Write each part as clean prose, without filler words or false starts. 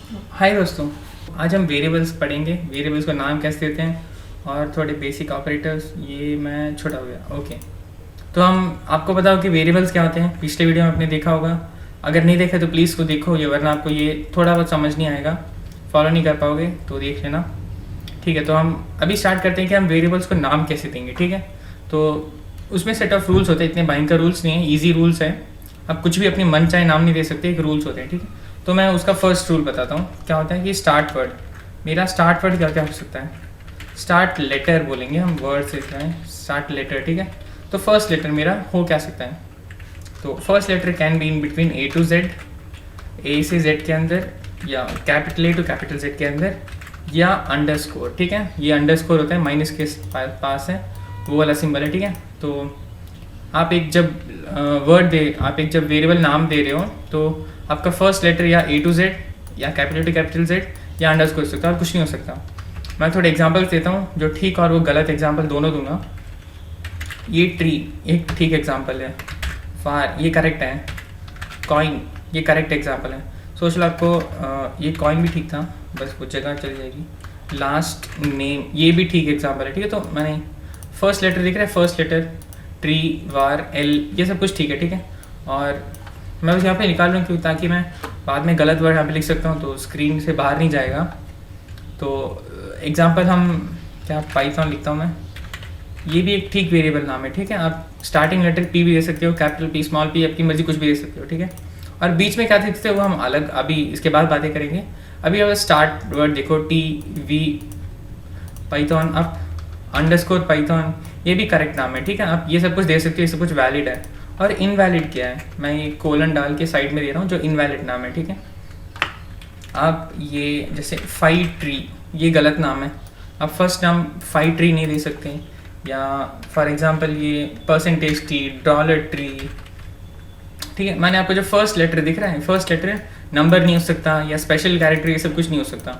हाय दोस्तों, आज हम वेरिएबल्स पढ़ेंगे। वेरिएबल्स को नाम कैसे देते हैं और थोड़े बेसिक ऑपरेटर्स। ये मैं छोटा हो गया। ओके, तो हम आपको बताओ कि वेरिएबल्स क्या होते हैं। पिछले वीडियो में आपने देखा होगा, अगर नहीं देखा तो प्लीज़ इसको देखो, ये वरना आपको ये थोड़ा बहुत समझ नहीं आएगा, फॉलो नहीं कर पाओगे, तो देख लेना। ठीक है, तो हम अभी स्टार्ट करते हैं कि हम वेरिएबल्स को नाम कैसे देंगे। ठीक है, तो उसमें सेट ऑफ रूल्स होते हैं, इतने भयंकर रूल्स नहीं है, ईजी रूल्स है। आप कुछ भी अपनी मन चाहे नाम नहीं दे सकते, एक रूल्स होते हैं। ठीक है, तो मैं उसका फर्स्ट रूल बताता हूँ। क्या होता है कि स्टार्ट वर्ड, मेरा स्टार्ट वर्ड क्या क्या हो सकता है। स्टार्ट लेटर बोलेंगे हम, वर्ड से स्टार्ट लेटर। ठीक है, तो फर्स्ट लेटर मेरा हो क्या सकता है। तो first letter can be in between A to Z, A से जेड के अंदर, या capital A to capital Z के अंदर, या अंडरस्कोर। ठीक है, ये अंडरस्कोर होता है, माइनस के पास है, वो वाला सिंबल है। ठीक है, तो आप एक जब आप एक जब वेरिएबल नाम दे रहे हो तो आपका फर्स्ट लेटर या ए टू जेड, या कैपिटल टू कैपिटल जेड, या अंडरस्कोर हो सकता है, और कुछ नहीं हो सकता। मैं थोड़े एग्जांपल्स देता हूँ, जो ठीक और वो गलत एग्जांपल दोनों दूंगा। ये ट्री एक ठीक एग्जांपल है, फार ये करेक्ट है, कॉइन ये करेक्ट एग्जांपल है। सोच लो आपको ये कॉइन भी ठीक था, बस वो जगह चली जाएगी। लास्ट नेम ये भी ठीक एग्जांपल है। ठीक है, तो मैंने फर्स्ट लेटर दिख रहा है, फर्स्ट लेटर, ट्री, वार, एल, ये सब कुछ ठीक है। ठीक है, और मैं बस यहाँ पे निकाल रहा हूँ क्यों, ताकि मैं बाद में गलत वर्ड यहाँ पे लिख सकता हूँ तो स्क्रीन से बाहर नहीं जाएगा। तो एग्जांपल हम क्या, पाइथन लिखता हूँ मैं, ये भी एक ठीक वेरिएबल नाम है। ठीक है, आप स्टार्टिंग लेटर पी भी दे सकते हो, कैपिटल पी, स्मॉल पी, आपकी मर्जी कुछ भी दे सकते हो। ठीक है, और बीच में क्या देते थे वो हम अलग अभी इसके बाद बातें करेंगे। अभी अगर स्टार्ट वर्ड देखो, टी वी पाइथन, आप अंडरस्कोर पाइथन, ये भी करेक्ट नाम है। ठीक है, आप ये सब कुछ दे सकते हो, ये सब कुछ वैलिड है। और इनवैलिड क्या है, मैं ये कोलन डाल के साइड में दे रहा हूँ, जो इनवैलिड नाम है। ठीक है, आप ये जैसे फाइव ट्री, ये गलत नाम है, आप फर्स्ट नाम फाइव ट्री नहीं दे सकते। या फॉर एग्जांपल ये परसेंटेज टी, डॉलर ट्री। ठीक है, मैंने आपको जो फर्स्ट लेटर दिख रहा है, फर्स्ट लेटर नंबर नहीं हो सकता, या स्पेशल कैरेक्टर, ये सब कुछ नहीं हो सकता।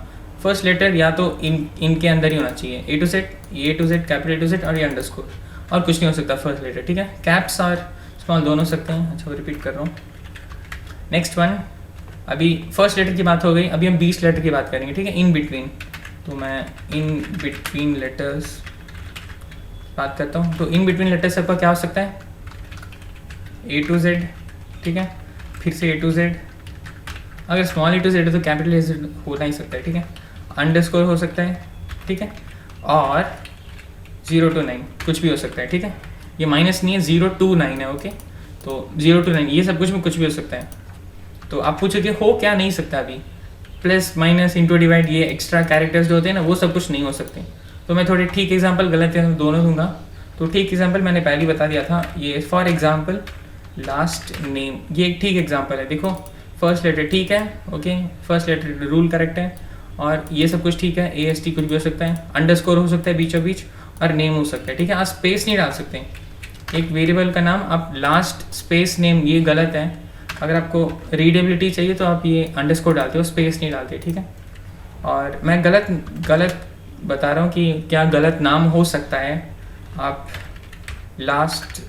फर्स्ट लेटर या तो इनके अंदर ही होना चाहिए, A to Z capital to Z, और ये अंडरस्कोर, और कुछ नहीं हो सकता फर्स्ट लेटर। ठीक है, कैप्स और स्मॉल दोनों हो सकते हैं। अच्छा, वो रिपीट कर रहा हूँ। नेक्स्ट वन, अभी फर्स्ट लेटर की बात हो गई, अभी हम 20 लेटर की बात करेंगे। ठीक है, इन बिटवीन, तो मैं इन बिटवीन लेटर्स बात करता हूँ। तो इन बिटवीन लेटर्स सबका क्या हो सकता है, ए टू जेड। ठीक है, फिर से ए टू जेड, अगर स्मॉल ए टू जेड है तो कैपिटल ए जेड हो नहीं सकता है। ठीक है, अंडरस्कोर हो सकता है। ठीक है, और 0 to 9 कुछ भी हो सकता है। ठीक है, ये माइनस नहीं है, 0 to 9 है। ओके, तो 0 to 9 ये सब कुछ में कुछ भी हो सकता है। तो आप पूछोगे हो क्या नहीं सकता, अभी प्लस माइनस इंटू डिवाइड, ये एक्स्ट्रा कैरेक्टर्स जो होते हैं ना, वो सब कुछ नहीं हो सकते। तो मैं थोड़े ठीक एग्जाम्पल, गलत एग्जाम्पल दोनों दूंगा। तो ठीक एग्जाम्पल मैंने पहले ही बता दिया था, ये फॉर एग्जाम्पल लास्ट नेम, ये एक ठीक एग्जाम्पल है। देखो फर्स्ट लेटर ठीक है, okay, first letter rule correct है, और ये सब कुछ ठीक है। ए एस टी कुछ भी हो सकता है, अंडरस्कोर हो सकता है बीचों बीच, और नेम हो सकता है। ठीक है, आप स्पेस नहीं डाल सकते एक वेरिएबल का नाम, आप लास्ट स्पेस नेम, ये गलत है। अगर आपको रीडेबिलिटी चाहिए तो आप ये अंडरस्कोर डालते हो, स्पेस नहीं डालते। ठीक है, और मैं गलत बता रहा हूँ कि क्या गलत नाम हो सकता है। आप लास्ट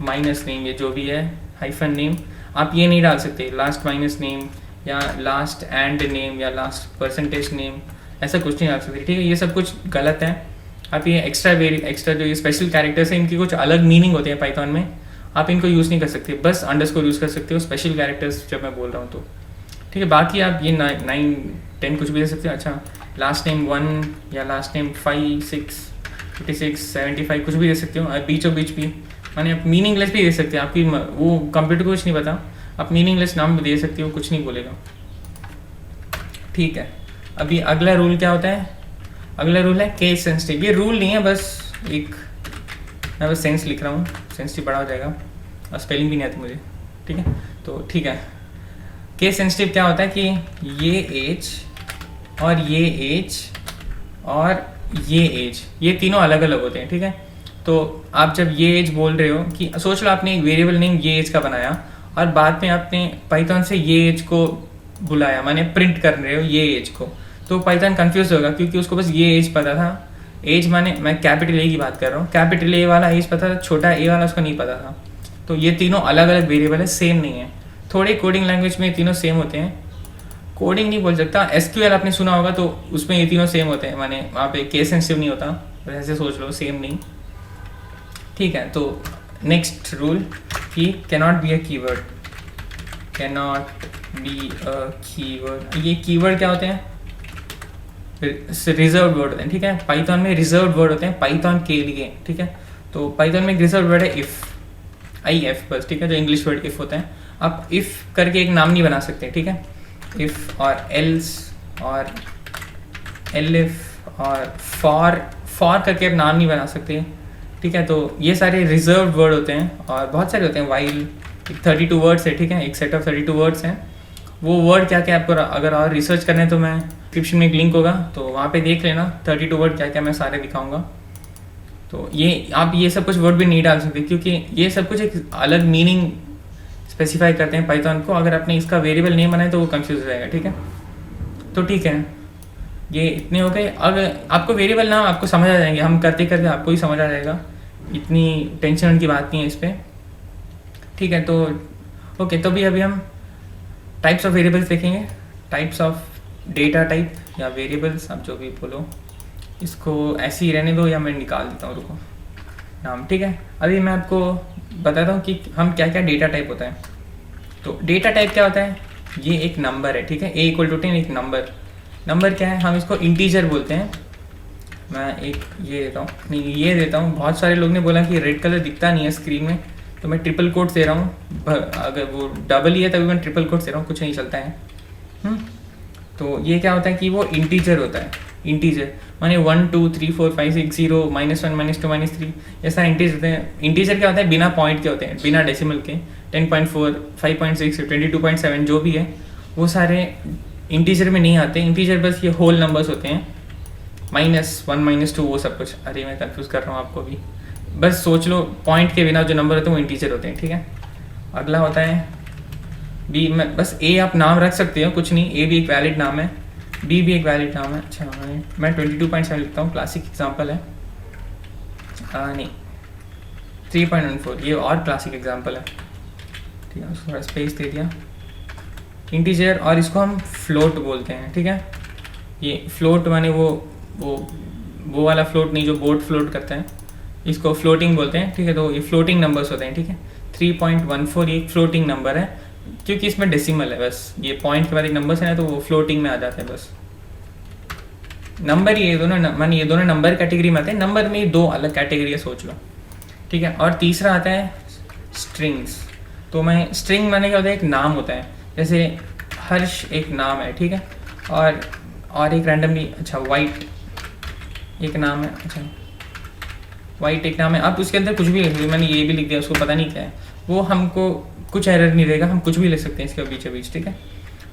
माइनस नेम, ये जो भी है हाइफन नेम, आप ये नहीं डाल सकते, लास्ट माइनस नेम, या लास्ट एंड नेम, या लास्ट परसेंटेज नेम, ऐसा कुछ नहीं डाल सकते। ठीक है, ये सब कुछ गलत है। आप ये एक्स्ट्रा जो ये स्पेशल कैरेक्टर्स हैं, इनकी कुछ अलग मीनिंग होते हैं पाइथन में, आप इनको यूज़ नहीं कर सकते, बस अंडरस्कोर यूज़ कर सकते हो स्पेशल कैरेक्टर्स जब मैं बोल रहा हूँ तो। ठीक है, बाकी आप ये 9 10 कुछ भी दे सकते हो। अच्छा, लास्ट नेम 1, या लास्ट नेम 5 6 56 75 कुछ भी दे सकते हो, और बीचों बीच भी मैंने आप मीनिंगलेस भी दे सकते हैं। आपकी वो कंप्यूटर को कुछ नहीं पता, आप मीनिंगलेस नाम भी दे सकते हो, कुछ नहीं बोलेगा। ठीक है, अभी अगला रूल क्या होता है, अगला रूल है केस सेंसिटिव। ये रूल नहीं है, बस एक मैं बस सेंस लिख रहा हूँ, सेंसिटिव बड़ा हो जाएगा, और स्पेलिंग भी नहीं आती मुझे। ठीक है, तो ठीक है, केस सेंसिटिव क्या होता है कि ये एज और ये एज और ये एज, ये तीनों अलग अलग होते हैं। ठीक है, तो आप जब ये एज बोल रहे हो, कि सोच लो आपने एक वेरिएबल नेम ये एज का बनाया, और बाद में आपने पाइथन से ये एज को बुलाया, माने प्रिंट कर रहे हो ये एज को, तो पाइथन कंफ्यूज होगा, क्योंकि उसको बस ये एज पता था। एज माने मैं कैपिटल ए की बात कर रहा हूँ, कैपिटल ए वाला एज पता था, छोटा ए वाला उसको नहीं पता था। तो ये तीनों अलग अलग वेरिएबल है, सेम नहीं है। थोड़े कोडिंग लैंग्वेज में तीनों सेम होते हैं, कोडिंग नहीं बोल सकता, एसक्यूएल आपने सुना होगा तो उसमें ये तीनों सेम होते हैं, माने वहाँ पे केस सेंसिटिव नहीं होता, बस ऐसे सोच लो सेम नहीं, ठीक है। तो नेक्स्ट रूल कि cannot be a keyword, cannot be a keyword. ये कीवर्ड क्या होते हैं? रिजर्व वर्ड होते हैं, ठीक है। पाइथन में रिजर्व वर्ड होते हैं पाइथन के लिए, ठीक है। तो पाइथन में एक रिजर्व वर्ड है इफ़, IF बस, ठीक है, जो इंग्लिश वर्ड इफ़ होता है। आप इफ़ करके एक नाम नहीं बना सकते, ठीक है। इफ़ और एल्स और एलिफ और फॉर करके आप नाम नहीं बना सकते, ठीक है। तो ये सारे रिजर्व वर्ड होते हैं और बहुत सारे होते हैं। वाइल 32 वर्ड्स है, ठीक है, एक सेट ऑफ 32 वर्ड्स हैं। वो वर्ड क्या क्या आपको अगर और रिसर्च करना है तो मैं डिस्क्रिप्शन में एक लिंक होगा तो वहाँ पे देख लेना, 32 वर्ड क्या क्या मैं सारे दिखाऊंगा। तो ये आप ये सब कुछ वर्ड भी नहीं डाल सकते क्योंकि ये सब कुछ एक अलग मीनिंग स्पेसिफाई करते हैं पाइथन को। अगर आपने इसका वेरिएबल नहीं बनाया तो वो कंफ्यूज हो जाएगा, ठीक है। तो ठीक है, ये इतने हो गए। अगर आपको वेरिएबल नाम आपको समझ आ जाएंगे, हम करते करते आपको ही समझ आ जाएगा, इतनी टेंशन की बात नहीं है इस पर, ठीक है। तो ओके, तो भी अभी हम टाइप्स ऑफ वेरिएबल्स देखेंगे, टाइप्स ऑफ डेटा टाइप या वेरिएबल्स, आप जो भी बोलो, इसको ऐसे ही रहने दो या मैं निकाल देता हूँ, रुको नाम, ठीक है। अभी मैं आपको बताता हूँ कि हम क्या क्या डेटा टाइप होता है। तो डेटा टाइप क्या होता है? ये एक नंबर है, ठीक है, A = 10 एक नंबर क्या है? हम इसको इंटीजर बोलते हैं। मैं एक ये देता हूँ, नहीं ये देता हूँ। बहुत सारे लोग ने बोला कि रेड कलर दिखता नहीं है स्क्रीन में, तो मैं ट्रिपल कोट्स दे रहा हूँ। अगर वो डबल ही है तभी मैं ट्रिपल कोट्स दे रहा हूँ, कुछ नहीं चलता है। तो ये क्या होता है कि वो इंटीजर होता है। इंटीजर माने 1 2 3 4 5 6 0 -1 -2 -3 ऐसा इंटीजर होते हैं। इंटीजर क्या होता है? बिना पॉइंट के होते हैं, बिना डेसिमल के। 10.4 5.6 22.7 जो भी है वो सारे इंटीजर में नहीं आते। इंटीजर बस ये होल नंबर्स होते हैं, -1 -2 वो सब कुछ। अरे मैं कंफ्यूज कर रहा हूँ आपको भी, बस सोच लो पॉइंट के बिना जो नंबर होते हैं वो इंटीजर होते हैं, ठीक है। अगला होता है बी। मैं बस ए आप नाम रख सकते हो, कुछ नहीं, ए भी एक वैलिड नाम है, बी भी एक वैलिड नाम है। अच्छा मैं 22.7 लिखता हूँ, क्लासिक एग्जाम्पल है। नहीं 3.14 ये और क्लासिक एग्जाम्पल है, ठीक है, थोड़ा स्पेस दे दिया। इंटीजर, और इसको हम फ्लोट बोलते हैं, ठीक है। ये फ्लोट माने वो वाला फ्लोट नहीं जो बोट फ्लोट करता है, इसको फ्लोटिंग बोलते हैं, ठीक है। तो ये फ्लोटिंग नंबर्स होते हैं, ठीक है। 3.14 ये फ्लोटिंग नंबर है क्योंकि इसमें डेसिमल है, बस ये पॉइंट के बाद एक नंबर है ना तो वो फ्लोटिंग में आ जाते हैं। बस नंबर ये दोनों माने ये दोनों नंबर कैटेगरी में आते हैं, नंबर में दो अलग कैटेगरी है, सोच लो, ठीक है। और तीसरा आता है स्ट्रिंग्स। तो मैं स्ट्रिंग माने क्या होता है? एक नाम होता है, जैसे हर्ष एक नाम है, ठीक है, और एक रैंडमली, अच्छा वाइट एक नाम है, अच्छा वाइट एक नाम है। अब उसके अंदर कुछ भी लिख, मैंने ये भी लिख दिया, उसको पता नहीं क्या है, वो हमको कुछ एरर नहीं देगा, हम कुछ भी लिख सकते हैं इसके बीच, ठीक है।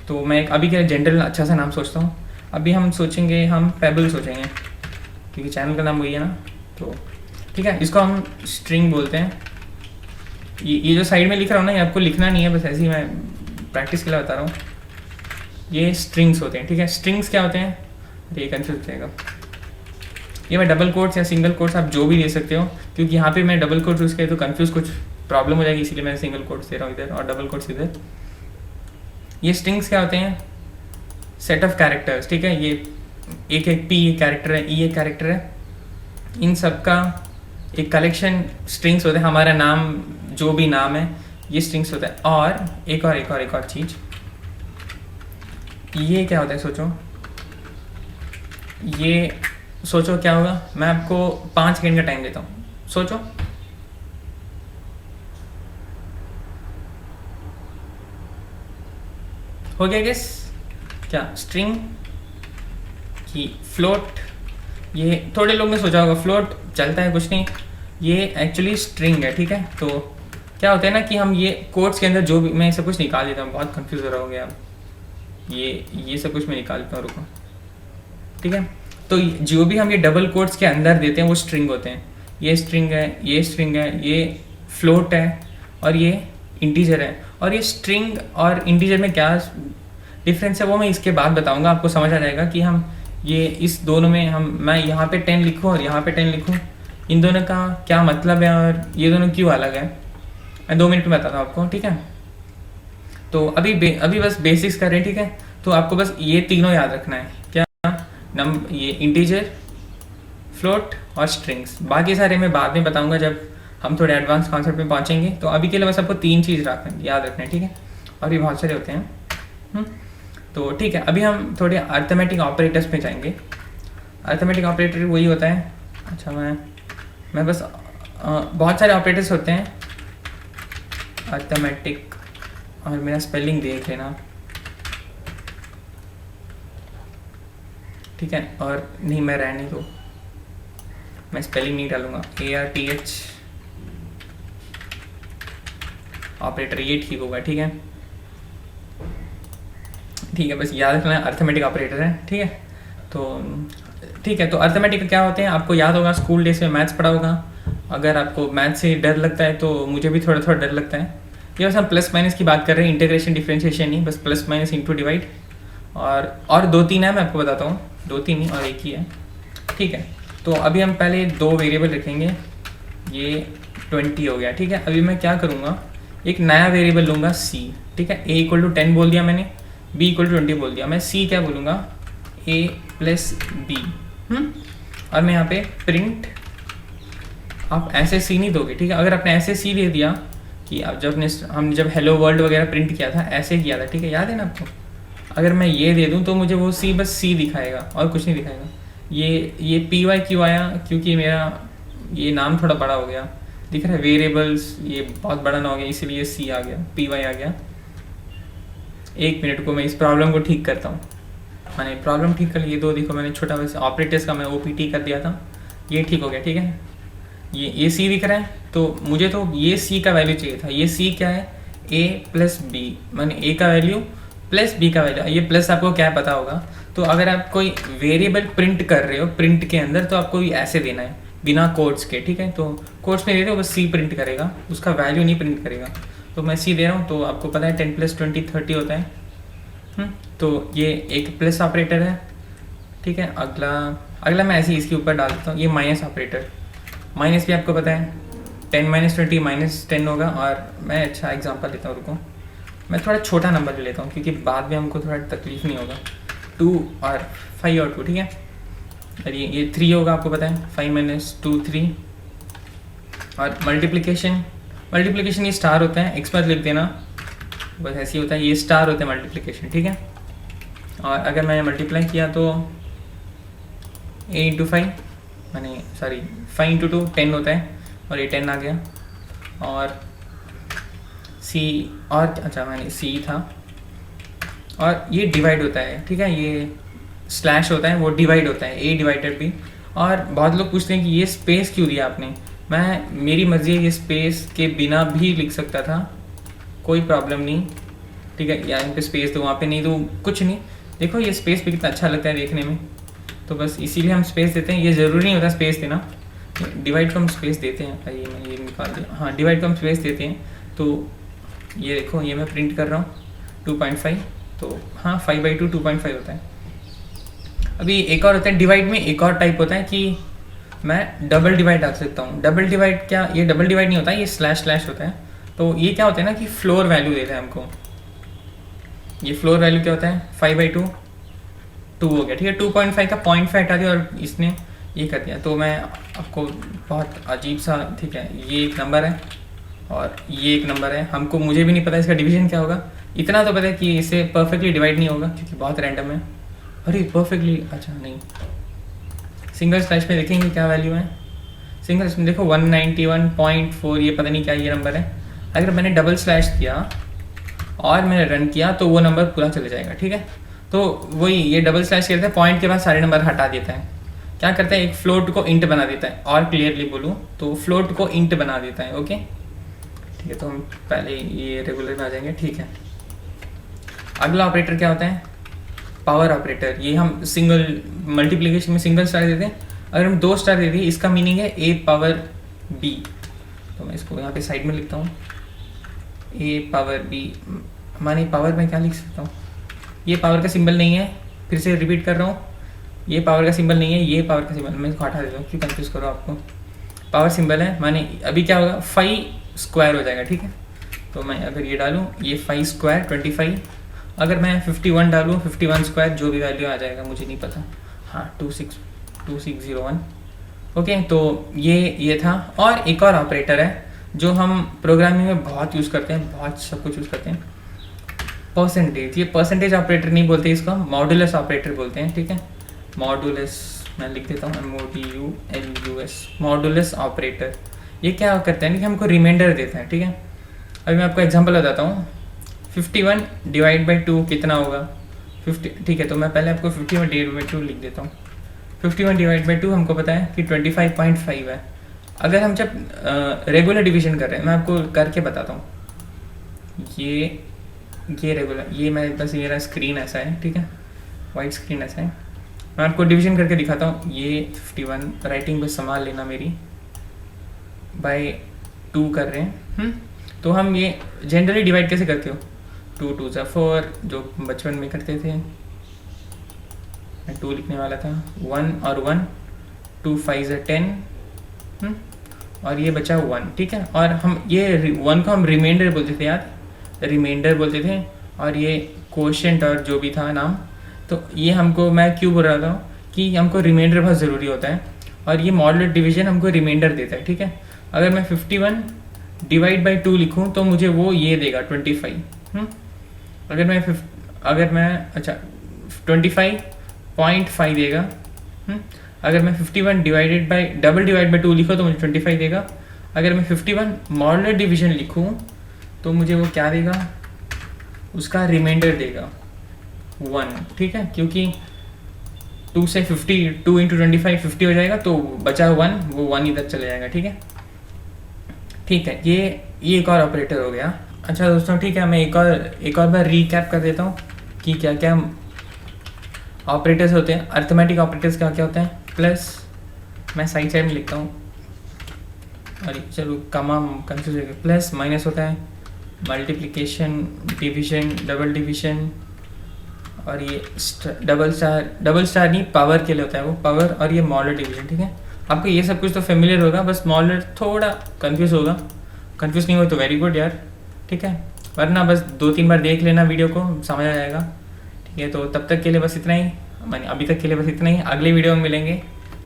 तो मैं एक अभी क्या जनरल अच्छा सा नाम सोचता हूँ। अभी हम सोचेंगे, हम पेबल सोचेंगे क्योंकि चैनल का नाम वही है ना, तो ठीक है, इसको हम स्ट्रिंग बोलते हैं। ये जो साइड में लिख रहा हूँ ना, ये आपको लिखना नहीं है, बस ऐसे ही मैं प्रैक्टिस के लिए बता रहा हूँ। ये स्ट्रिंग्स होते हैं, ठीक है। स्ट्रिंग्स क्या होते हैं? ये कंफ्यूज हो जाएगा। ये मैं डबल कोट्स या सिंगल कोट्स आप जो भी दे सकते हो, क्योंकि यहाँ पे मैं डबल कोट्स यूज़ किया तो कंफ्यूज कुछ प्रॉब्लम हो जाएगी, इसलिए मैं सिंगल कोट्स दे रहा हूँ इधर और डबल कोट्स इधर। ये स्ट्रिंग्स क्या होते हैं? सेट ऑफ कैरेक्टर्स, ठीक है। ये एक पी एक कैरेक्टर है, ई एक कैरेक्टर है, इन सब का एक कलेक्शन स्ट्रिंग्स होते हैं। हमारा नाम जो भी नाम है ये स्ट्रिंग्स होता है। और एक और चीज़, ये क्या होता है? सोचो क्या होगा। मैं आपको 5 सेकेंड का टाइम देता हूँ, सोचो। हो गया गेस? क्या स्ट्रिंग की फ्लोट? ये थोड़े लोग ने सोचा होगा फ्लोट चलता है, कुछ नहीं, ये एक्चुअली स्ट्रिंग है, ठीक है। तो क्या होता है ना कि हम ये कोड्स के अंदर जो भी, मैं सब कुछ निकाल देता हूँ, बहुत कंफ्यूज हो रहा होंगे आप। ये सब कुछ मैं निकाल देता हूँ, रुको, ठीक है। तो जो भी हम ये डबल कोट्स के अंदर देते हैं वो स्ट्रिंग होते हैं। ये स्ट्रिंग है, ये स्ट्रिंग है, ये फ्लोट है और ये इंटीजर है। और ये स्ट्रिंग और इंटीजर में क्या डिफरेंस है वो मैं इसके बाद बताऊंगा, आपको समझ आ जाएगा कि हम ये इस दोनों में मैं यहाँ पे 10 लिखूँ और यहाँ पे 10 लिखूँ, इन दोनों का क्या मतलब है और ये दोनों क्यों अलग है, मैं 2 मिनट में बताता हूँ आपको, ठीक है। तो अभी बस बेसिक्स कर रहे हैं, ठीक है। तो आपको बस ये तीनों याद रखना है, क्या? ये इंटीजर, फ्लोट और स्ट्रिंग्स। बाकी सारे मैं बाद में बताऊंगा जब हम थोड़े एडवांस कॉन्सेप्ट में पहुंचेंगे। तो अभी के लिए बस आपको 3 चीज़ याद रखना है, ठीक है? और भी बहुत सारे होते हैं। तो ठीक है, अभी हम थोड़े अर्थमेटिक ऑपरेटर्स में जाएंगे। अर्थमेटिक ऑपरेटर वही होता है, अच्छा मैं बस बहुत सारे ऑपरेटर्स होते हैं अर्थमेटिक, और मेरा स्पेलिंग देख लेना, ठीक है? और नहीं, मैं रहने दो, मैं स्पेलिंग नहीं डालूंगा। ARTH ऑपरेटर, ये ठीक होगा, ठीक है? ठीक है, बस याद रखना अर्थमेटिक ऑपरेटर है, ठीक है? तो ठीक है, तो अर्थमेटिक क्या होते हैं आपको याद होगा, स्कूल डेज में मैथ्स पढ़ा होगा। अगर आपको मैथ्स से डर लगता है तो मुझे भी थोड़ा थोड़ा डर लगता है। ये बस हम प्लस माइनस की बात कर रहे हैं, इंटीग्रेशन डिफरेंशिएशन नहीं, बस प्लस माइनस इंटू डिवाइड। और 2-3 है, मैं आपको बताता हूँ, 2-3 नहीं और एक ही है, ठीक है? तो अभी हम पहले 2 वेरिएबल रखेंगे, ये 20 हो गया, ठीक है? अभी मैं क्या करूँगा, एक नया वेरिएबल लूँगा c, ठीक है? a = 10 बोल दिया मैंने, b = 20 बोल दिया। मैं c क्या बोलूँगा, a + b। और मैं यहाँ पे प्रिंट, आप ऐसे c नहीं दोगे, ठीक है? अगर आपने ऐसे c दे दिया कि अब हमने जब हेलो वर्ल्ड वगैरह प्रिंट किया था, ऐसे किया था, ठीक है? याद है ना आपको? अगर मैं ये दे दूँ तो मुझे वो c बस c दिखाएगा और कुछ नहीं दिखाएगा। ये py क्यों आया, क्योंकि मेरा ये नाम थोड़ा बड़ा हो गया, दिख रहा है? वेरिएबल्स ये बहुत बड़ा ना हो गया, इसीलिए c आ गया, py आ गया। 1 मिनट को मैं इस प्रॉब्लम को ठीक करता हूँ। मैंने प्रॉब्लम ठीक कर ली, ये 2 देखो, मैंने छोटा बस ऑपरेटर्स का मैं OPT कर दिया था, ये ठीक हो गया, ठीक है? ये c दिख रहा है, तो मुझे तो ये c का वैल्यू चाहिए था। ये c क्या है, a + b, मैंने a का वैल्यू प्लस b का वैल्यू। ये प्लस आपको क्या पता होगा, तो अगर आप कोई वेरिएबल प्रिंट कर रहे हो प्रिंट के अंदर, तो आपको ऐसे देना है बिना कोड्स के, ठीक है? तो कोड्स में दे रहे हो बस c प्रिंट करेगा, उसका वैल्यू नहीं प्रिंट करेगा। तो मैं c दे रहा हूँ, तो आपको पता है 10 + 20 30 होता है। तो ये एक प्लस ऑपरेटर है, ठीक है? अगला मैं ऐसे ही इसके ऊपर डाल देता हूँ, ये माइनस ऑपरेटर। माइनस भी आपको पता है 10 - 20 -10 होगा। और मैं अच्छा एग्जांपल देता हूँ, रुको, मैं थोड़ा छोटा नंबर ले लेता हूँ क्योंकि बाद में हमको थोड़ा तकलीफ नहीं होगा। 2 और 5 और 2, ठीक है? और ये 3 होगा, आपको पता है 5 - 2 3। और मल्टीप्लिकेशन ये स्टार होता है, एक्स मत लिख देना, बस ऐसे ही होता है, ये स्टार होता है मल्टीप्लिकेशन, ठीक है? और अगर मैंने मल्टीप्लाई किया तो a × 5 5 × 2 10 होता है, और ये 10 आ गया। और c, और अच्छा मैंने c था, और ये डिवाइड होता है, ठीक है? ये स्लैश होता है, वो डिवाइड होता है, a/b। और बहुत लोग पूछते हैं कि ये स्पेस क्यों दिया आपने। मेरी मर्जी है, ये स्पेस के बिना भी लिख सकता था, कोई प्रॉब्लम नहीं, ठीक है? यहाँ पे स्पेस दो, वहाँ पे नहीं दो, कुछ नहीं। देखो ये स्पेस पे कितना अच्छा लगता है देखने में, तो बस इसीलिए हम स्पेस देते हैं। ये ज़रूरी नहीं होता स्पेस देना, डिवाइड को हम स्पेस देते हैं। आइए मैंने ये निकाल दिया, हाँ, डिवाइड को हम स्पेस देते हैं। तो ये देखो, ये मैं प्रिंट कर रहा हूँ 2.5, तो हाँ 5/2 2.5 होता है। अभी एक और होता है डिवाइड में, एक और टाइप होता है कि मैं डबल डिवाइड डाल सकता हूँ। डबल डिवाइड क्या, ये डबल डिवाइड नहीं होता है, ये स्लैश होता है। तो ये क्या होता है ना कि फ्लोर वैल्यू देता है हमको। ये फ्लोर वैल्यू क्या होता है, 5/2 2 हो गया, ठीक है? 2.5 का 0.5 हटा दिया और इसने ये कर दिया। तो मैं आपको बहुत अजीब सा, ठीक है, ये एक नंबर है और ये एक नंबर है, मुझे भी नहीं पता इसका डिवीजन क्या होगा। इतना तो पता है कि इसे परफेक्टली डिवाइड नहीं होगा क्योंकि बहुत रैंडम है। अरे परफेक्टली, अच्छा नहीं, सिंगल स्लैश में देखेंगे क्या वैल्यू है। सिंगल स्लैश में देखो 191.4, ये पता नहीं क्या ये नंबर है। अगर मैंने डबल स्लैश किया और मैंने रन किया तो वो नंबर पूरा चला जाएगा, ठीक है? तो वही, ये डबल स्लैश करता है, पॉइंट के बाद सारे नंबर हटा देता है। क्या करता है, एक फ्लोट को इंट बना देता है, और क्लियरली बोलूँ तो फ्लोट को इंट बना देता है। ओके, ठीक है? तो हम पहले ये रेगुलर में आ जाएंगे, ठीक है? अगला ऑपरेटर क्या होता है, पावर ऑपरेटर। ये हम सिंगल मल्टीप्लिकेशन में सिंगल स्टार देते हैं। अगर हम 2 स्टार दे दिए, इसका मीनिंग है a⁻b। तो मैं इसको यहाँ पे साइड में लिखता हूँ, a⁻b माने पावर में क्या लिख सकता हूँ, ये पावर का सिंबल नहीं है, फिर से रिपीट कर रहा हूँ, ये पावर का सिंबल नहीं है, ये पावर का सिंबल, मैं इसको हटा देता हूँ क्यों कंफ्यूज करो आपको। पावर सिंबल है, माने अभी क्या होगा, 5 स्क्वायर हो जाएगा, ठीक है? तो मैं अगर ये डालूँ, ये 5 स्क्वायर 25, अगर मैं 51 डालूँ, 51 स्क्वायर जो भी वैल्यू आ जाएगा मुझे नहीं पता, हाँ 2601। ओके, तो ये था। और एक और ऑपरेटर है जो हम प्रोग्रामिंग में बहुत यूज़ करते हैं, बहुत सब कुछ यूज़ करते हैं, परसेंटेज। ये परसेंटेज ऑपरेटर नहीं बोलते, इसको मॉडुलस ऑपरेटर बोलते हैं, ठीक है। मॉडुलस मैं लिख देता हूँ, MODULUS, मॉडुलस ऑपरेटर। ये क्या करता है कि हमको रिमाइंडर देता है, ठीक है। अभी मैं आपको एग्जांपल बताता हूँ। 51 डिवाइड बाई 2 कितना होगा, 50, ठीक है। तो मैं पहले आपको 51 डिवाइड बाई 2 लिख देता हूँ। 51 डिवाइड बाई 2 हमको पता है कि 25.5 है। अगर हम जब रेगुलर डिवीजन कर रहे हैं, मैं आपको करके बताता हूँ। ये रेगुलर, ये मैं बस, ये मेरा स्क्रीन ऐसा है, ठीक है, वाइट स्क्रीन ऐसा है। मैं आपको डिवीजन करके दिखाता हूँ। ये 51, राइटिंग बस संभाल लेना मेरी, बाय 2 कर रहे हैं। तो हम ये जनरली डिवाइड कैसे करते हो, 2 2 ज़ा 4, जो बचपन में करते थे। मैं 2 लिखने वाला था, 1 और 1, 2 5 ज़ा 10, और ये बचा 1, ठीक है। और हम ये 1 को हम रिमाइंडर बोलते थे, याद, रिमाइंडर बोलते थे। और ये कोशेंट और जो भी था नाम, तो ये हमको, मैं क्यों बोल रहा था कि हमको रिमाइंडर बहुत ज़रूरी होता है, और ये मॉडुलर डिवीजन हमको रिमाइंडर देता है, ठीक है। अगर मैं 51 डिवाइड बाई 2 लिखूँ तो मुझे वो ये देगा 25। अगर मैं अच्छा 25.5 देगा। अगर मैं 51 divided by double divide by 2 लिखूँ तो मुझे 25 देगा। अगर मैं 51 मॉडुलर डिवीजन लिखूँ तो मुझे वो क्या देगा, उसका रिमाइंडर देगा 1, ठीक है। क्योंकि 2 से 50, 2 इंटू 25 50 हो जाएगा, तो बचा 1, वो 1 इधर चले जाएगा, ठीक है। ठीक है, ये एक और ऑपरेटर हो गया। अच्छा दोस्तों, ठीक है, मैं एक और बार रीकैप कर देता हूँ कि क्या क्या ऑपरेटर्स होते हैं, अर्थमेटिक ऑपरेटर्स क्या क्या होते हैं। प्लस मैं साइड में लिखता हूँ, अरे चलो कमा कंफ्यूज हो गया। प्लस माइनस होता है, मल्टीप्लिकेशन, डिवीजन, डबल डिवीजन, और ये डबल स्टार नहीं, पावर के लिए होता है वो, पावर, और ये मॉडुलर डिवीजन, ठीक है। आपको ये सब कुछ तो फेमिलियर होगा, बस मॉडुलर थोड़ा कंफ्यूज होगा। कंफ्यूज नहीं हो तो वेरी गुड यार, ठीक है, वरना बस 2-3 बार देख लेना वीडियो को, समझ आ जाएगा, ठीक है। तो तब तक के लिए बस इतना ही, अभी तक के लिए बस इतना ही। अगले वीडियो में मिलेंगे।